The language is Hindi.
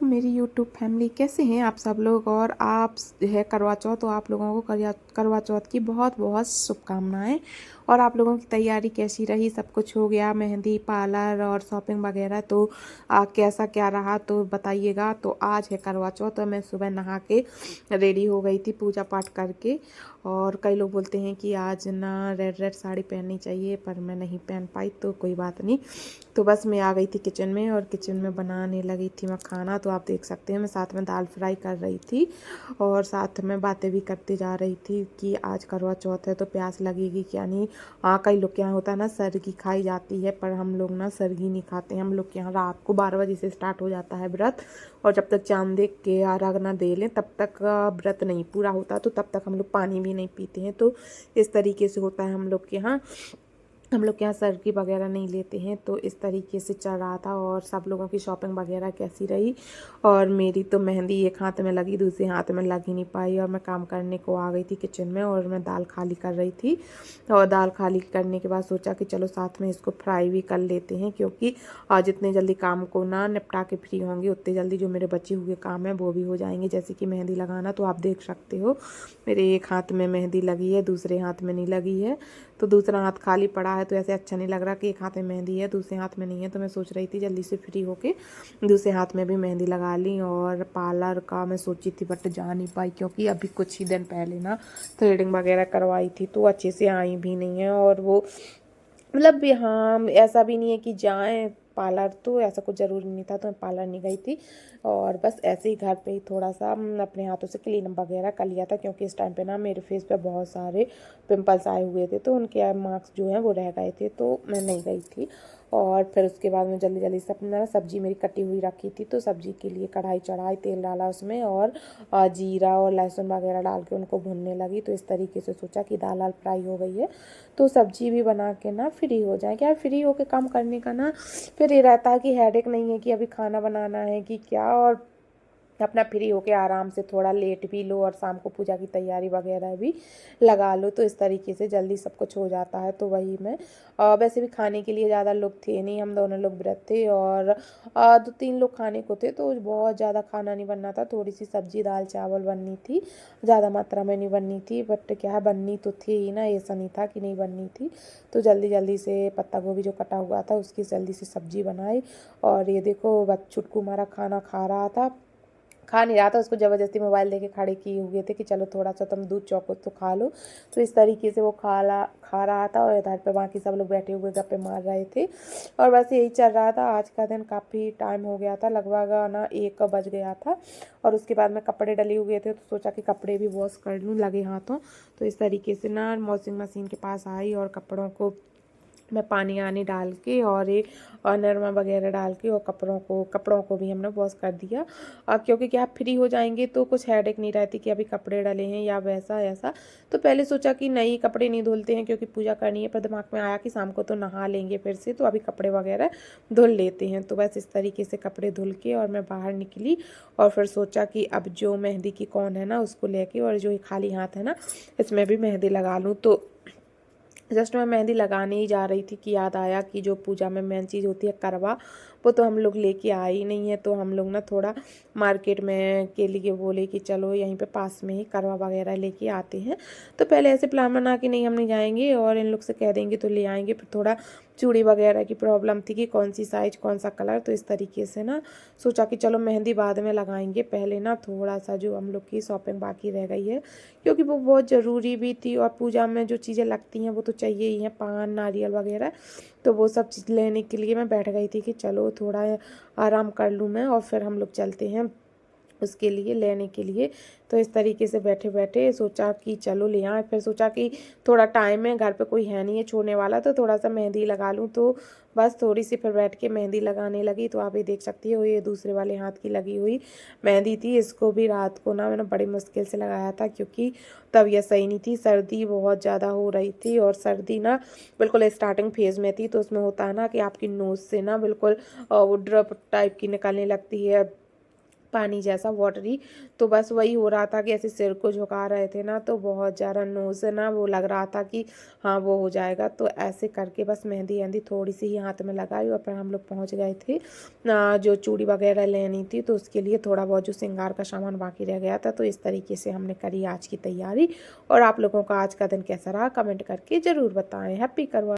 मेरी यूट्यूब फैमिली कैसे हैं आप सब लोग। और आप है करवा चौथ, तो आप लोगों को करवा चौथ की बहुत बहुत शुभकामनाएं। और आप लोगों की तैयारी कैसी रही? सब कुछ हो गया, मेहंदी, पार्लर और शॉपिंग वगैरह, तो कैसा क्या रहा तो बताइएगा। तो आज है करवा चौथ, तो मैं सुबह नहा के रेडी हो गई थी पूजा पाठ करके। और कई लोग बोलते हैं कि आज ना रेड रेड साड़ी पहननी चाहिए, पर मैं नहीं पहन पाई, तो कोई बात नहीं। तो बस मैं आ गई थी किचन में, और किचन में बनाने लगी थी मैं खाना। तो आप देख सकते हैं मैं साथ में दाल फ्राई कर रही थी, और साथ में बातें भी करते जा रही थी कि आज करवा चौथ है तो प्यास लगेगी क्या नहीं। हाँ, कई लोग के यहाँ होता है ना सरगी खाई जाती है, पर हम लोग ना सरगी नहीं खाते हैं। हम लोग के यहाँ रात को 12 बजे से स्टार्ट हो जाता है व्रत, और जब तक चांद देख के अर्घ ना दे लें तब तक व्रत नहीं पूरा होता, तो तब तक हम लोग पानी भी नहीं पीते हैं। तो इस तरीके से होता है हम लोग के यहाँ। हम लोग के यहाँ सरगी वगैरह नहीं लेते हैं। तो इस तरीके से चल रहा था। और सब लोगों की शॉपिंग वगैरह कैसी रही? और मेरी तो मेहंदी एक हाथ में लगी, दूसरे हाथ में लग ही नहीं पाई, और मैं काम करने को आ गई थी किचन में, और मैं दाल खाली कर रही थी। और दाल खाली करने के बाद सोचा कि चलो साथ में इसको फ्राई भी कर लेते हैं, क्योंकि जितने जल्दी काम को ना निपटा के फ्री होंगी उतने जल्दी जो मेरे बचे हुए काम हैं वो भी हो जाएंगे। जैसे कि मेहंदी लगाना, तो आप देख सकते हो मेरे एक हाथ में मेहंदी लगी है, दूसरे हाथ में नहीं लगी है। तो दूसरा हाथ खाली पड़ा है, तो ऐसे अच्छा नहीं लग रहा कि एक हाथ में मेहंदी है दूसरे हाथ में नहीं है। तो मैं सोच रही थी जल्दी से फ्री होके दूसरे हाथ में भी मेहंदी लगा ली। और पार्लर का मैं सोची थी, बट जा नहीं पाई, क्योंकि अभी कुछ ही दिन पहले ना थ्रेडिंग वगैरह करवाई थी, तो अच्छे से आई भी नहीं है। और वो मतलब यहाँ ऐसा भी नहीं है कि जाएं पार्लर, तो ऐसा कुछ ज़रूरी नहीं था, तो मैं पार्लर नहीं गई थी। और बस ऐसे ही घर पे ही थोड़ा सा अपने हाथों से क्लीन वगैरह कर लिया था, क्योंकि इस टाइम पे ना मेरे फेस पे बहुत सारे पिंपल्स आए हुए थे, तो उनके मार्क्स जो हैं वो रह गए थे, तो मैं नहीं गई थी। और फिर उसके बाद में जल्दी जल्दी से अपना सब्जी मेरी कटी हुई रखी थी, तो सब्जी के लिए कढ़ाई चढ़ाई, तेल डाला उसमें, और जीरा और लहसुन वगैरह डाल के उनको भूनने लगी। तो इस तरीके से सोचा कि दाल वाल फ्राई हो गई है, तो सब्जी भी बना के ना फ्री हो जाए। क्या फ्री होके काम करने का ना फिर ये रहता है कि हेडेक नहीं है कि अभी खाना बनाना है कि क्या, और अपना फ्री होके आराम से थोड़ा लेट भी लो, और शाम को पूजा की तैयारी वगैरह भी लगा लो। तो इस तरीके से जल्दी सब कुछ हो जाता है। तो वही मैं वैसे भी खाने के लिए ज़्यादा लोग थे नहीं, हम दोनों लोग व्रत थे, और 2-3 लोग खाने को थे, तो बहुत ज़्यादा खाना नहीं बनना था। थोड़ी सी सब्जी दाल चावल बननी थी, ज़्यादा मात्रा में नहीं बननी थी, बट क्या बननी तो थी ही ना, ऐसा नहीं था कि नहीं बननी थी। तो जल्दी जल्दी से पत्ता गोभी जो कटा हुआ था उसकी जल्दी से सब्जी बनाई। और ये देखो छुटकू हमारा खाना खा रहा था, खा नहीं रहा था, उसको ज़बरदस्ती मोबाइल देके खड़े किए हुए थे कि चलो थोड़ा सा तुम दूध चौकोस तो खा लो। तो इस तरीके से वो खा रहा था, और इधर पे बाकी सब लोग बैठे हुए गप्पे मार रहे थे। और बस यही चल रहा था। आज का दिन काफ़ी टाइम हो गया था, लगभग ना 1 बज गया था। और उसके बाद में कपड़े डले हुए थे, तो सोचा कि कपड़े भी वॉश कर लूँ लगे हाथों। तो इस तरीके से ना वॉशिंग मशीन के पास आई, और कपड़ों को मैं पानी आनी डाल के और ये और निरमा वगैरह डाल के, और कपड़ों को भी हमने वॉश कर दिया। क्योंकि क्या फ्री हो जाएंगे तो कुछ हेडेक नहीं रहती कि अभी कपड़े डले हैं या वैसा ऐसा। तो पहले सोचा कि नहीं कपड़े नहीं धुलते हैं क्योंकि पूजा करनी है, पर दिमाग में आया कि शाम को तो नहा लेंगे फिर से, तो अभी कपड़े वगैरह धुल लेते हैं। तो बस इस तरीके से कपड़े धुल के और मैं बाहर निकली, और फिर सोचा कि अब जो मेहंदी की कौन है ना उसको लेके, और जो ये खाली हाथ है ना इसमें भी मेहंदी लगा लूँ। तो जस्ट मैं मेहंदी लगाने ही जा रही थी कि याद आया कि जो पूजा में मेन चीज़ होती है करवा, वो तो हम लोग लेके आए ही नहीं है। तो हम लोग ना थोड़ा मार्केट में के लिए बोले कि चलो यहीं पे पास में ही करवा वगैरह लेके आते हैं। तो पहले ऐसे प्लान बना कि नहीं हम नहीं जाएंगे, और इन लोग से कह देंगे तो ले आएंगे। फिर थोड़ा चूड़ी वगैरह की प्रॉब्लम थी कि कौन सी साइज कौन सा कलर, तो इस तरीके से ना सोचा कि चलो मेहंदी बाद में लगाएंगे, पहले ना थोड़ा सा जो हम लोग की शॉपिंग बाकी रह गई है, क्योंकि वो बहुत ज़रूरी भी थी। और पूजा में जो चीज़ें लगती हैं वो तो चाहिए ही हैं, पान नारियल वगैरह। तो वो सब चीज़ लेने के लिए मैं बैठ गई थी कि चलो थोड़ा आराम कर लूँ मैं, और फिर हम लोग चलते हैं उसके लिए लेने के लिए। तो इस तरीके से बैठे बैठे सोचा कि चलो ले आए। फिर सोचा कि थोड़ा टाइम है, घर पे कोई है नहीं है छोड़ने वाला, तो थोड़ा सा मेहंदी लगा लूँ। तो बस थोड़ी सी फिर बैठ के मेहंदी लगाने लगी। तो आप ये देख सकती हो ये दूसरे वाले हाथ की लगी हुई मेहंदी थी। इसको भी रात को ना मैंने बड़ी मुश्किल से लगाया था, क्योंकि तबीयत सही नहीं थी, सर्दी बहुत ज़्यादा हो रही थी। और सर्दी ना बिल्कुल स्टार्टिंग फेज़ में थी, तो उसमें होता है ना कि आपकी नोज़ से ना बिल्कुल वो ड्रप टाइप की निकलने लगती है, पानी जैसा वाटरी। तो बस वही हो रहा था कि ऐसे सिर को झुका रहे थे ना, तो बहुत ज़्यादा नोज़ से ना वो लग रहा था कि हाँ वो हो जाएगा। तो ऐसे करके बस मेहंदी वेहंदी थोड़ी सी ही हाथ में लगाई और फिर हम लोग पहुँच गए थे जो चूड़ी वगैरह लेनी थी, तो उसके लिए थोड़ा बहुत जो श्रृंगार का सामान बाकी रह गया था। तो इस तरीके से हमने करी आज की तैयारी। और आप लोगों का आज का दिन कैसा रहा कमेंट करके ज़रूर बताएं। हैप्पी करवा